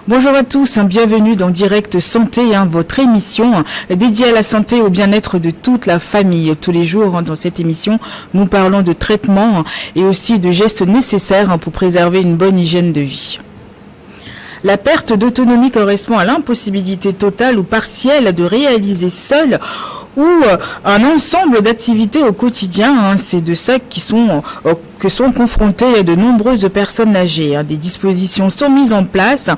Bonjour à tous, bienvenue dans Direct Santé, votre émission dédiée à la santé et au bien-être de toute la famille. Tous les jours, dans cette émission, nous parlons de traitements et aussi de gestes nécessaires pour préserver une bonne hygiène de vie. La perte d'autonomie correspond à l'impossibilité totale ou partielle de réaliser seul ou un ensemble d'activités au quotidien. C'est de ça que sont confrontées de nombreuses personnes âgées. Des dispositions sont mises en place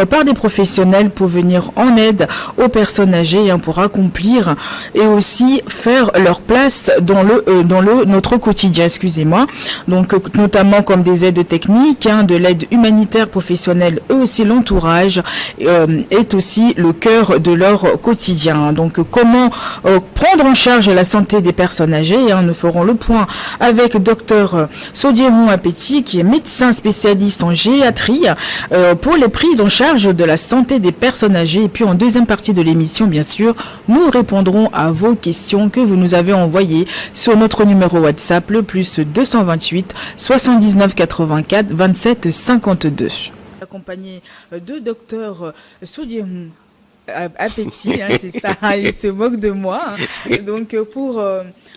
par des professionnels pour venir en aide aux personnes âgées, pour accomplir et aussi faire leur place dans notre quotidien. Donc notamment comme des aides techniques, de l'aide humanitaire professionnelle et aussi l'entourage est aussi le cœur de leur quotidien. Donc comment prendre en charge la santé des personnes âgées, nous ferons le point avec Dr Sodierou Apeti, qui est médecin spécialiste en gériatrie, pour les prises en charge de la santé des personnes âgées. Et puis en deuxième partie de l'émission, bien sûr, nous répondrons à vos questions que vous nous avez envoyées sur notre numéro WhatsApp, le plus 228 79 84 27 52. Accompagné de Dr Sodierou Apeti, c'est ça, il se moque de moi. Donc pour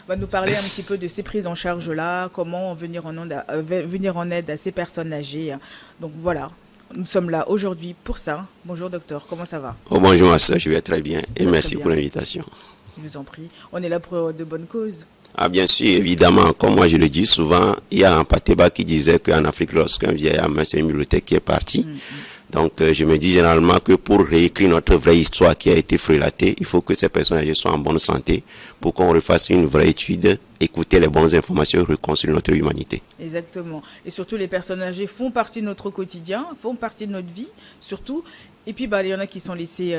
va nous parler un petit peu de ces prises en charge-là, comment venir en aide à ces personnes âgées. Donc voilà, nous sommes là aujourd'hui pour ça. Bonjour docteur, comment ça va? Bonjour Massa, je vais très bien et merci pour l'invitation. Je vous en prie, on est là pour de bonnes causes. Ah bien sûr, évidemment, comme moi je le dis souvent, il y a un Pateba qui disait qu'en Afrique, lorsqu'un vieillard meurt, c'est une bibliothèque qui est partie. Donc je me dis généralement que pour réécrire notre vraie histoire qui a été frelatée, il faut que ces personnes âgées soient en bonne santé pour qu'on refasse une vraie étude, écouter les bonnes informations et reconstruire notre humanité. Exactement. Et surtout les personnes âgées font partie de notre quotidien, font partie de notre vie surtout. Et puis il y en a qui sont laissés...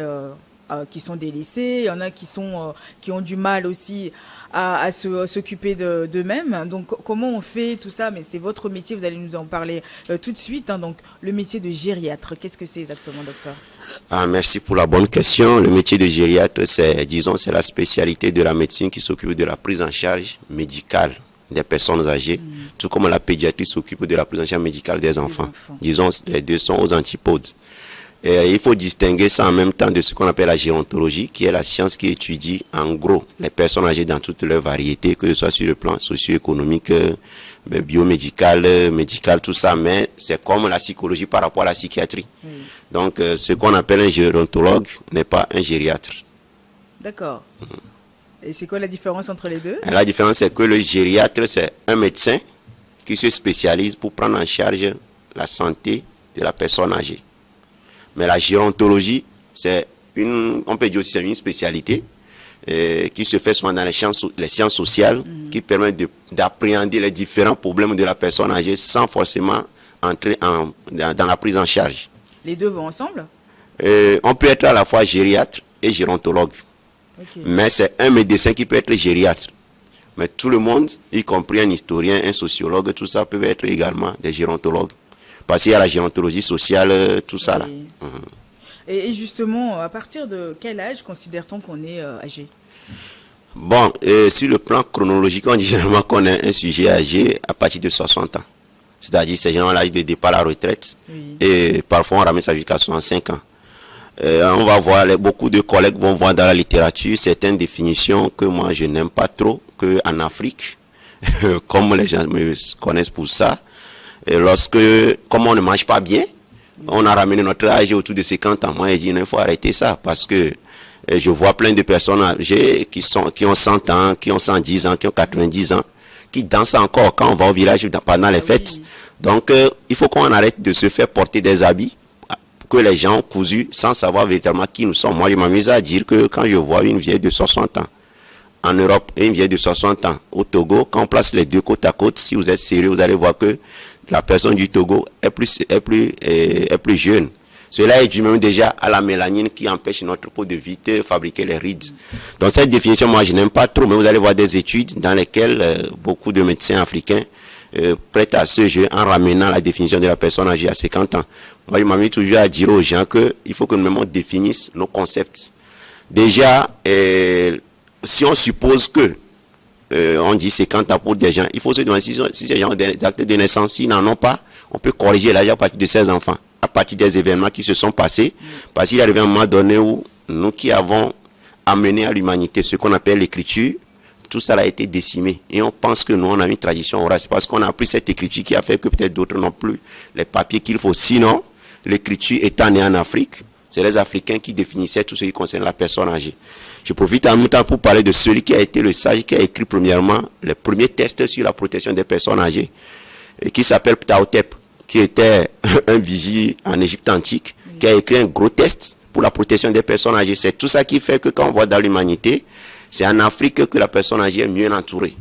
qui sont délaissés, il y en a qui ont du mal aussi à s'occuper d'eux-mêmes. Donc comment on fait tout ça? Mais c'est votre métier, vous allez nous en parler tout de suite. Donc le métier de gériatre, qu'est-ce que c'est exactement, docteur? Merci pour la bonne question. Le métier de gériatre, c'est la spécialité de la médecine qui s'occupe de la prise en charge médicale des personnes âgées, tout comme la pédiatrie s'occupe de la prise en charge médicale des enfants. Disons, les deux sont aux antipodes. Il faut distinguer ça en même temps de ce qu'on appelle la gérontologie, qui est la science qui étudie en gros les personnes âgées dans toutes leurs variétés, que ce soit sur le plan socio-économique, biomédical, médical, tout ça, mais c'est comme la psychologie par rapport à la psychiatrie. Donc ce qu'on appelle un gérontologue n'est pas un gériatre. D'accord. Et c'est quoi la différence entre les deux? La différence, c'est que le gériatre, c'est un médecin qui se spécialise pour prendre en charge la santé de la personne âgée. Mais la gérontologie, on peut dire aussi c'est une spécialité qui se fait souvent dans les sciences sociales, qui permet d'appréhender les différents problèmes de la personne âgée sans forcément entrer dans la prise en charge. Les deux vont ensemble? On peut être à la fois gériatre et gérontologue. Okay. Mais c'est un médecin qui peut être gériatre. Mais tout le monde, y compris un historien, un sociologue, tout ça peut être également des gérontologues. Parce qu'il y a la gérontologie sociale, tout ça là. Et justement, à partir de quel âge considère-t-on qu'on est âgé? Bon, sur le plan chronologique, on dit généralement qu'on est un sujet âgé à partir de 60 ans. C'est-à-dire c'est généralement l'âge de départ à la retraite. Et parfois on ramène ça jusqu'à 65 ans. On va voir, beaucoup de collègues vont voir dans la littérature certaines définitions que moi je n'aime pas trop, qu'en Afrique, comme les gens me connaissent pour ça, et comme on ne mange pas bien, on a ramené notre âge autour de 50 ans. Moi, je dis, il faut arrêter ça parce que je vois plein de personnes âgées qui ont 100 ans, qui ont 110 ans, qui ont 90 ans, qui dansent encore quand on va au village pendant les fêtes. Donc, il faut qu'on arrête de se faire porter des habits que les gens ont cousus sans savoir véritablement qui nous sommes. Moi, je m'amuse à dire que quand je vois une vieille de 60 ans en Europe et une vieille de 60 ans au Togo, quand on place les deux côte à côte, si vous êtes sérieux, vous allez voir que la personne du Togo est plus jeune. Cela est dû même déjà à la mélanine qui empêche notre peau de vite fabriquer les rides. Donc cette définition, moi je n'aime pas trop, mais vous allez voir des études dans lesquelles beaucoup de médecins africains prêtent à ce jeu en ramenant la définition de la personne âgée à 50 ans. Moi je m'amuse toujours à dire aux gens qu'il faut que nous-mêmes définissons nos concepts. Déjà, si on suppose que on dit 50 ans pour des gens, il faut se demander si ces gens ont des actes de naissance, s'ils n'en ont pas, on peut corriger l'âge à partir de 16 enfants. à partir des événements qui se sont passés. Parce qu'il y a arrivé un moment donné où nous qui avons amené à l'humanité ce qu'on appelle l'écriture, tout ça a été décimé. Et on pense que nous, on a une tradition orale. C'est parce qu'on a pris cette écriture qui a fait que peut-être d'autres n'ont plus les papiers qu'il faut. Sinon, l'écriture étant née en Afrique, c'est les Africains qui définissaient tout ce qui concerne la personne âgée. Je profite en même temps pour parler de celui qui a été le sage, qui a écrit premièrement les premiers tests sur la protection des personnes âgées, et qui s'appelle Ptahotep, qui était un vigie en Égypte antique, qui a écrit un gros test pour la protection des personnes âgées. C'est tout ça qui fait que quand on voit dans l'humanité, c'est en Afrique que la personne âgée est mieux entourée.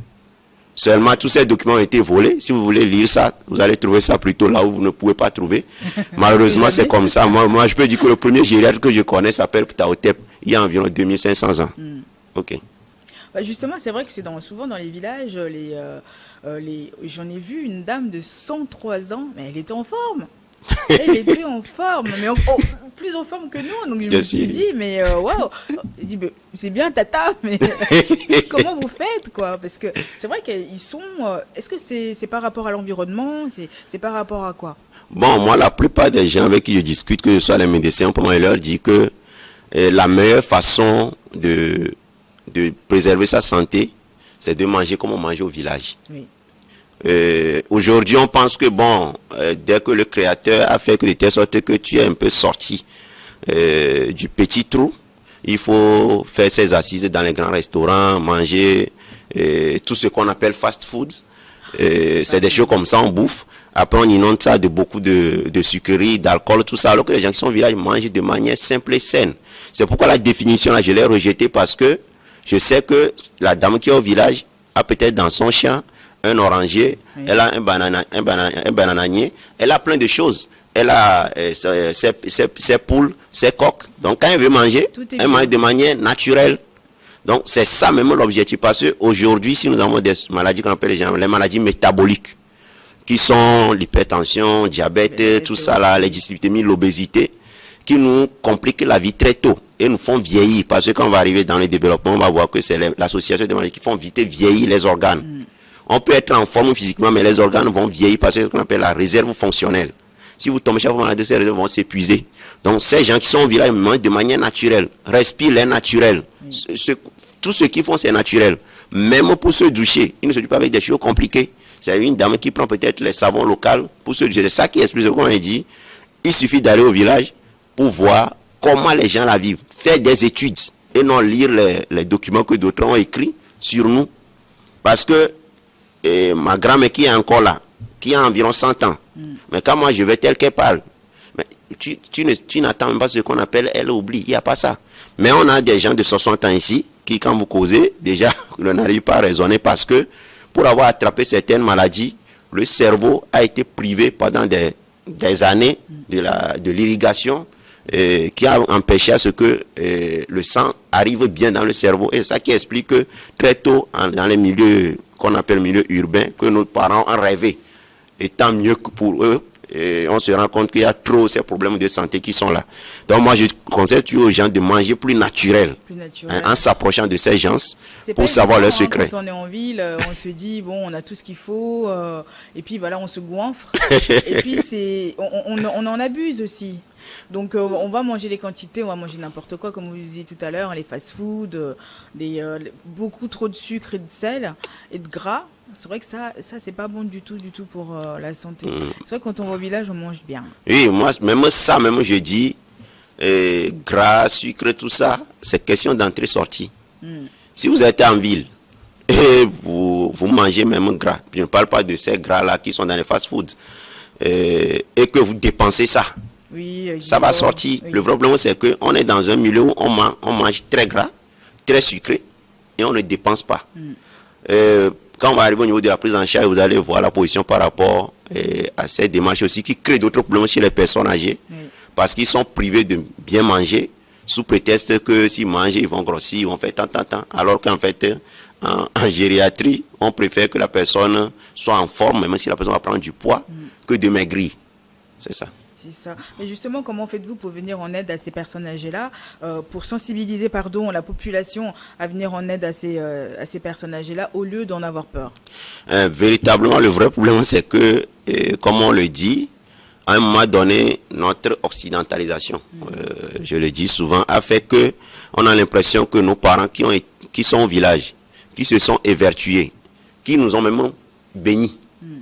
Seulement, tous ces documents ont été volés. Si vous voulez lire ça, vous allez trouver ça plutôt là où vous ne pouvez pas trouver. Malheureusement, c'est comme ça. Moi, je peux dire que le premier gériatre que je connais s'appelle Ptahotep. Il y a environ 2500 ans. Ok. Bah justement, c'est vrai que c'est souvent dans les villages, j'en ai vu une dame de 103 ans, mais elle était en forme. Elle était en forme, mais plus en forme que nous. Donc je me suis dit, mais waouh, c'est bien tata, mais comment vous faites quoi? Parce que c'est vrai qu'ils sont. Est-ce que c'est par rapport à l'environnement? C'est par rapport à quoi? Bon, moi, la plupart des gens avec qui je discute, que ce soit les médecins, pour moi, je leur dis que la meilleure façon de préserver sa santé, c'est de manger comme on mangeait au village. Oui. Aujourd'hui, on pense que dès que le Créateur a fait que de telle sorte que tu es un peu sorti du petit trou, il faut faire ses assises dans les grands restaurants, manger tout ce qu'on appelle fast food. C'est des choses comme ça, on bouffe. Après, on inonde ça de beaucoup de sucreries, d'alcool, tout ça, alors que les gens qui sont au village mangent de manière simple et saine. C'est pourquoi la définition, là, je l'ai rejetée, parce que je sais que la dame qui est au village a peut-être dans son champ un oranger, oui. Elle a un bananier, elle a plein de choses. Elle a ses poules, ses coqs. Donc quand elle veut manger, elle mange de manière naturelle. Donc c'est ça même l'objectif. Parce qu'aujourd'hui, si nous avons des maladies qu'on appelle les maladies métaboliques, qui sont l'hypertension, diabète, tout ça là, les dyslipidémies, l'obésité, qui nous compliquent la vie très tôt et nous font vieillir. Parce que quand on va arriver dans le développement, on va voir que c'est l'association des maladies qui font vite vieillir les organes. On peut être en forme physiquement, mais les organes vont vieillir parce que ce qu'on appelle la réserve fonctionnelle. Si vous tombez chaque fois malade, ces réserves vont s'épuiser. Donc ces gens qui sont au village mangent de manière naturelle, respirent l'air naturel. Tout ce qu'ils font, c'est naturel. Même pour se doucher, ils ne se douchent pas avec des choses compliquées. C'est une dame qui prend peut-être les savons locaux pour se doucher. C'est ça qui explique, comme on a dit, il suffit d'aller au village pour voir comment les gens la vivent. Faire des études et non lire les documents que d'autres ont écrits sur nous. Parce que ma grand-mère qui est encore là, qui a environ 100 ans, mais quand moi je vais tel qu'elle parle, mais tu n'attends même pas ce qu'on appelle elle oublie, il n'y a pas ça. Mais on a des gens de 60 ans ici qui, quand vous causez, déjà, ne n'arrivent pas à raisonner parce que pour avoir attrapé certaines maladies, le cerveau a été privé pendant des années de l'irrigation qui a empêché à ce que le sang arrive bien dans le cerveau. Et ça qui explique que très tôt, dans les milieux qu'on appelle milieux urbains, que nos parents ont rêvé, étant mieux que pour eux, et on se rend compte qu'il y a trop ces problèmes de santé qui sont là. Donc moi je conseille aux gens de manger plus naturel, en s'approchant de ces gens pour savoir leur secret. Quand on est en ville, on se dit bon, on a tout ce qu'il faut, et puis voilà, on se goinfre, et puis on en abuse aussi. Donc on va manger les quantités, on va manger n'importe quoi, comme vous disiez tout à l'heure, les fast-food, beaucoup trop de sucre et de sel et de gras. C'est vrai que ça c'est pas bon du tout pour la santé. C'est vrai que quand on va au village, on mange bien. Oui, moi, même ça, je dis, gras, sucre, tout ça, c'est question d'entrée-sortie. Si vous êtes en ville et vous mangez même gras, je ne parle pas de ces gras-là qui sont dans les fast-foods, et que vous dépensez ça, ça va sortir. Oui. Le vrai problème, c'est qu'on est dans un milieu où on mange très gras, très sucré, et on ne dépense pas. Quand on va arriver au niveau de la prise en charge, vous allez voir la position par rapport à ces démarches aussi qui créent d'autres problèmes chez les personnes âgées. Parce qu'ils sont privés de bien manger sous prétexte que s'ils mangent, ils vont grossir, ils vont faire tant. Alors qu'en fait, en gériatrie, on préfère que la personne soit en forme, même si la personne va prendre du poids, que de maigrir. C'est ça. C'est ça. Mais justement, comment faites-vous pour venir en aide à ces personnes âgées-là, pour sensibiliser la population à venir en aide à ces personnes âgées-là, au lieu d'en avoir peur? Véritablement, le vrai problème, c'est que, comme on le dit, à un moment donné, notre occidentalisation, je le dis souvent, a fait que on a l'impression que nos parents qui sont au village, qui se sont évertués, qui nous ont même bénis.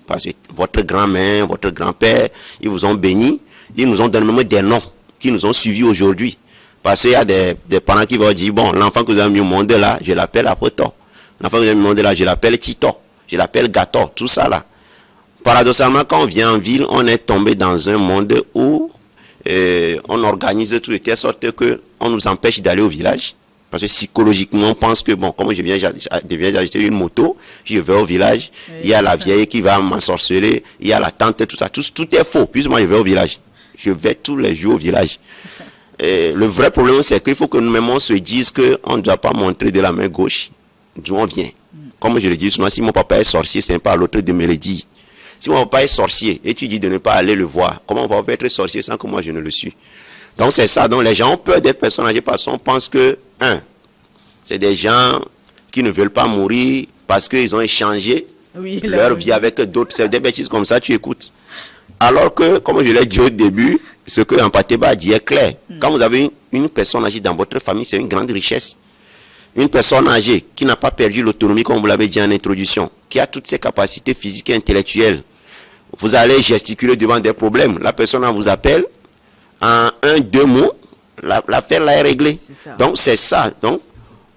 Parce que votre grand-mère, votre grand-père, ils vous ont bénis, ils nous ont donné même des noms qui nous ont suivis aujourd'hui. Parce qu'il y a des parents qui vont dire, bon, l'enfant que vous avez mis au monde là, je l'appelle Apoto. L'enfant que vous avez mis au monde là, je l'appelle Tito, je l'appelle Gato, tout ça là. Paradoxalement, quand on vient en ville, on est tombé dans un monde où on organise tout de telle sorte qu'on nous empêche d'aller au village. Parce que psychologiquement, on pense que, bon, comme je viens d'acheter une moto, je vais au village, il y a la vieille qui va m'ensorceler, il y a la tante, tout ça. Tout est faux. Puis moi, je vais au village. Je vais tous les jours au village. Le vrai problème, c'est qu'il faut que nous-mêmes, on se dise qu'on ne doit pas montrer de la main gauche d'où on vient. Comme je le dis souvent, si mon papa est sorcier, c'est pas à l'autre de me le dire. Si mon papa est sorcier et tu dis de ne pas aller le voir, comment mon papa peut être sorcier sans que moi je ne le suis? Donc c'est ça. Donc les gens ont peur d'être personnes âgées parce qu'on pense que, c'est des gens qui ne veulent pas mourir parce qu'ils ont échangé leur vie avec d'autres. C'est des bêtises comme ça, tu écoutes. Alors que, comme je l'ai dit au début, ce que Ampateba dit est clair. Quand vous avez une personne âgée dans votre famille, c'est une grande richesse. Une personne âgée qui n'a pas perdu l'autonomie, comme vous l'avez dit en introduction, qui a toutes ses capacités physiques et intellectuelles. Vous allez gesticuler devant des problèmes. La personne vous appelle, en 1-2 mots, l'affaire là est réglée. Donc c'est ça. Donc,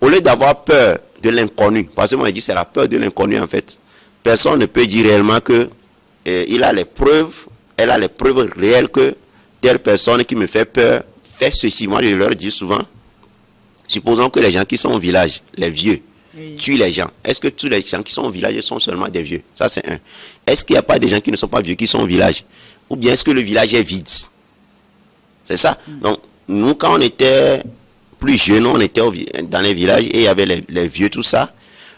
au lieu d'avoir peur de l'inconnu, parce que moi je dis c'est la peur de l'inconnu en fait. Personne ne peut dire réellement que il a les preuves, elle a les preuves réelles que telle personne qui me fait peur fait ceci. Moi je leur dis souvent, supposons que les gens qui sont au village, les vieux, tuent les gens. Est-ce que tous les gens qui sont au village sont seulement des vieux? Ça c'est un. Est-ce qu'il n'y a pas des gens qui ne sont pas vieux qui sont au village? Ou bien est-ce que le village est vide? C'est ça. Donc nous quand on était plus jeunes, on était dans les villages et il y avait les vieux, tout ça.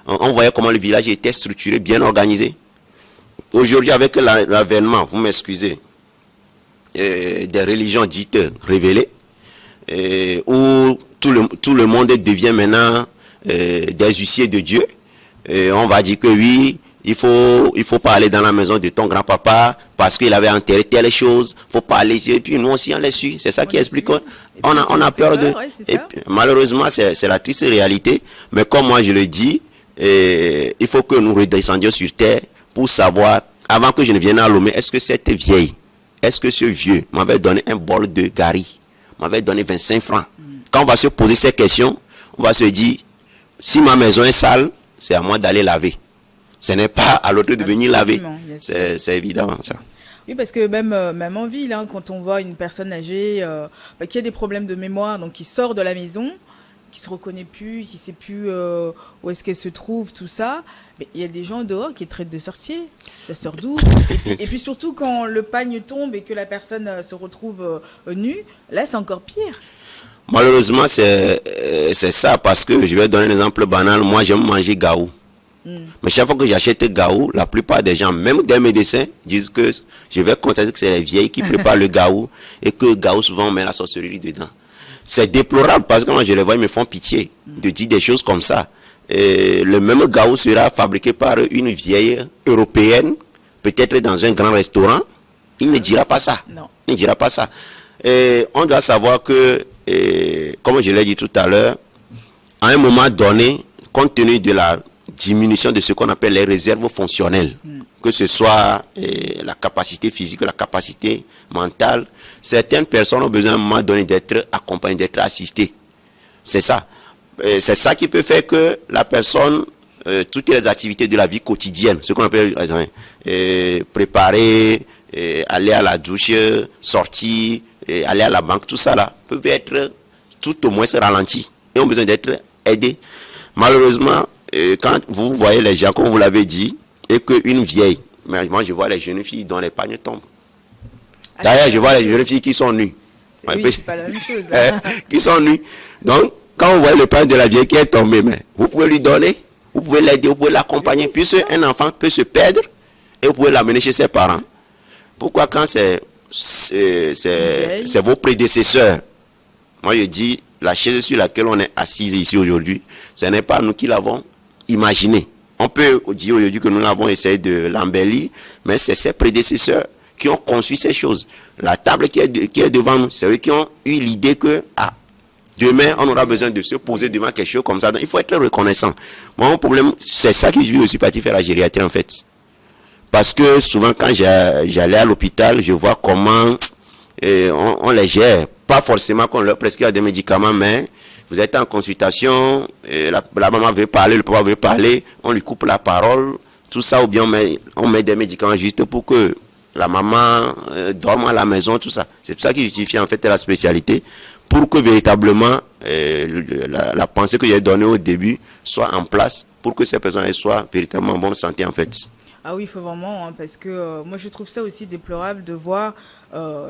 On voyait comment le village était structuré, bien organisé. Aujourd'hui, avec l'avènement, vous m'excusez, des religions dites révélées, où tout le monde devient maintenant des huissiers de Dieu. On va dire que oui, il faut pas aller dans la maison de ton grand-papa parce qu'il avait enterré telle chose. Il faut pas aller ici. Et puis nous aussi, on les suit. C'est ça qui explique. On a peur de... Et puis, malheureusement, c'est la triste réalité. Mais comme moi, je le dis, il faut que nous redescendions sur terre pour savoir, avant que je ne vienne à Lomé, est-ce que cette vieille, est-ce que ce vieux m'avait donné un bol de gari, m'avait donné 25 francs. Quand on va se poser ces questions, on va se dire, si ma maison est sale, c'est à moi d'aller laver. Ce n'est pas à l'autre de venir laver. C'est évident ça. Oui, parce que même en ville, hein, quand on voit une personne âgée qui a des problèmes de mémoire, donc qui sort de la maison, qui se reconnaît plus, qui sait plus où est-ce qu'elle se trouve, tout ça, mais il y a des gens dehors qui traitent de sorciers, ça sort d'où? Et puis surtout quand le pagne tombe et que la personne se retrouve nue, là c'est encore pire. Malheureusement c'est ça, parce que je vais donner un exemple banal. Moi j'aime manger gaou. Mais chaque fois que j'achète gaou, la plupart des gens, même des médecins, disent que je vais constater que c'est les vieilles qui préparent le gaou et que le gaou, souvent, on met la sorcellerie dedans. C'est déplorable parce que quand je les vois, ils me font pitié de dire des choses comme ça. Et le même gaou sera fabriqué par une vieille européenne, peut-être dans un grand restaurant. Il ne dira pas ça. Non. Il ne dira pas ça. Et on doit savoir que, comme je l'ai dit tout à l'heure, à un moment donné, compte tenu de la diminution de ce qu'on appelle les réserves fonctionnelles, que ce soit la capacité physique, la capacité mentale, certaines personnes ont besoin à un moment donné d'être accompagnées, d'être assistées. C'est ça. C'est ça qui peut faire que la personne, toutes les activités de la vie quotidienne, ce qu'on appelle préparer, aller à la douche, sortir, aller à la banque, tout ça là, peuvent être tout au moins ralentis et ont besoin d'être aidés. Malheureusement, quand vous voyez les gens, comme vous l'avez dit, et qu'une vieille, mais moi je vois les jeunes filles dont les pagnes tombent. D'ailleurs, je vois les jeunes filles qui sont nues. Oui, c'est pas la même chose. Hein. Qui sont nues. Donc, quand vous voyez le pagne de la vieille qui est tombée, mais vous pouvez lui donner, vous pouvez l'aider, vous pouvez l'accompagner, puisque un enfant peut se perdre et vous pouvez l'amener chez ses parents. Pourquoi quand c'est vos prédécesseurs, moi je dis, la chaise sur laquelle on est assis ici aujourd'hui, ce n'est pas nous qui l'avons imaginé. On peut dire aujourd'hui que nous l'avons essayé de l'embellir, mais c'est ses prédécesseurs qui ont conçu ces choses. La table qui est devant nous, c'est eux qui ont eu l'idée que, demain, on aura besoin de se poser devant quelque chose comme ça. Donc, il faut être reconnaissant. Mon problème, c'est ça que je suis aussi parti faire la gériatrie, en fait. Parce que souvent, quand j'allais à l'hôpital, je vois comment on les gère. Pas forcément qu'on leur prescrit des médicaments, mais vous êtes en consultation, la maman veut parler, le papa veut parler, on lui coupe la parole, tout ça, ou bien on met des médicaments juste pour que la maman dorme à la maison, tout ça. C'est pour ça qu'il justifie en fait la spécialité, pour que véritablement la pensée que j'ai donnée au début soit en place, pour que ces personnes soient véritablement en bonne santé en fait. Ah oui, il faut vraiment, parce que moi je trouve ça aussi déplorable de voir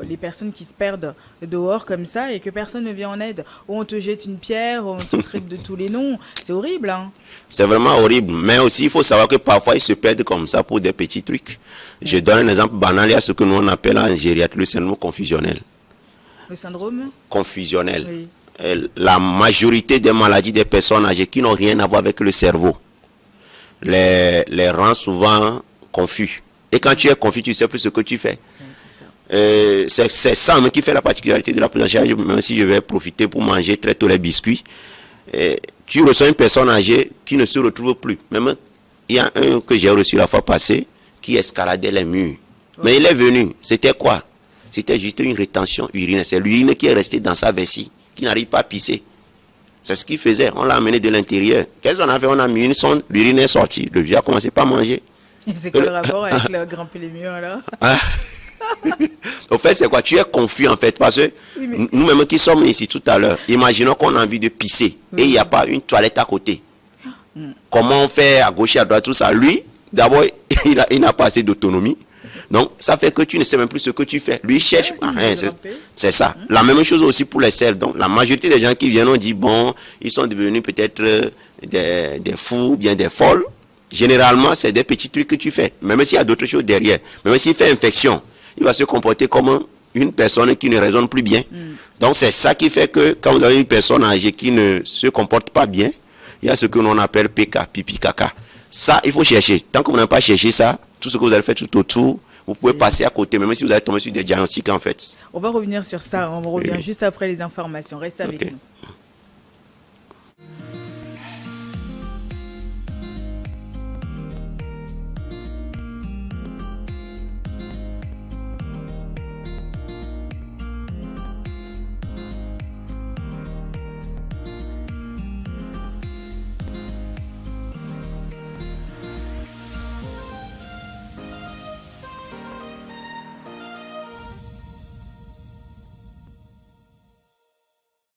les personnes qui se perdent dehors comme ça et que personne ne vient en aide. Ou on te jette une pierre, ou on te traite de tous les noms. C'est horrible, hein. C'est vraiment horrible. Mais aussi, il faut savoir que parfois, ils se perdent comme ça pour des petits trucs. Je donne un exemple banal. Il y a ce que nous on appelle en gériatrie le syndrome confusionnel. Le syndrome confusionnel. Oui. La majorité des maladies des personnes âgées qui n'ont rien à voir avec le cerveau les rend souvent confus. Et quand tu es confus, tu ne sais plus ce que tu fais. C'est ça qui fait la particularité de la prise en charge, même si je vais profiter pour manger très tôt les biscuits. Tu reçois une personne âgée qui ne se retrouve plus. Même il y a un que j'ai reçu la fois passée qui escaladait les murs. Mais il est venu. C'était quoi? C'était juste une rétention urinaire. C'est l'urine qui est restée dans sa vessie, qui n'arrive pas à pisser. C'est ce qu'il faisait. On l'a amené de l'intérieur. Qu'est-ce qu'on a fait? On a mis une sonde, l'urine est sortie. Le vieux a commencé pas à manger. C'est quoi le rapport avec le grimper les murs là? Au fait, c'est quoi? Tu es confus en fait, parce que oui, mais... nous-mêmes qui sommes ici tout à l'heure, imaginons qu'on a envie de pisser et il n'y a pas une toilette à côté. Comment on fait à gauche et à droite, tout ça? Lui, d'abord, il n'a pas assez d'autonomie. Donc, ça fait que tu ne sais même plus ce que tu fais. Lui, il cherche. C'est ça. La même chose aussi pour les selles. Donc, la majorité des gens qui viennent, on dit, bon, ils sont devenus peut-être des fous, bien des folles. Généralement, c'est des petits trucs que tu fais. Même s'il y a d'autres choses derrière. Même s'il fait infection, il va se comporter comme une personne qui ne raisonne plus bien. Donc, c'est ça qui fait que quand vous avez une personne âgée qui ne se comporte pas bien, il y a ce que l'on appelle PK, pipi, caca. Ça, il faut chercher. Tant que vous n'avez pas cherché ça, tout ce que vous allez faire tout autour, vous pouvez passer à côté, même si vous allez tomber sur des diagnostics en fait. On va revenir sur ça, on revient juste après les informations. Restez avec nous.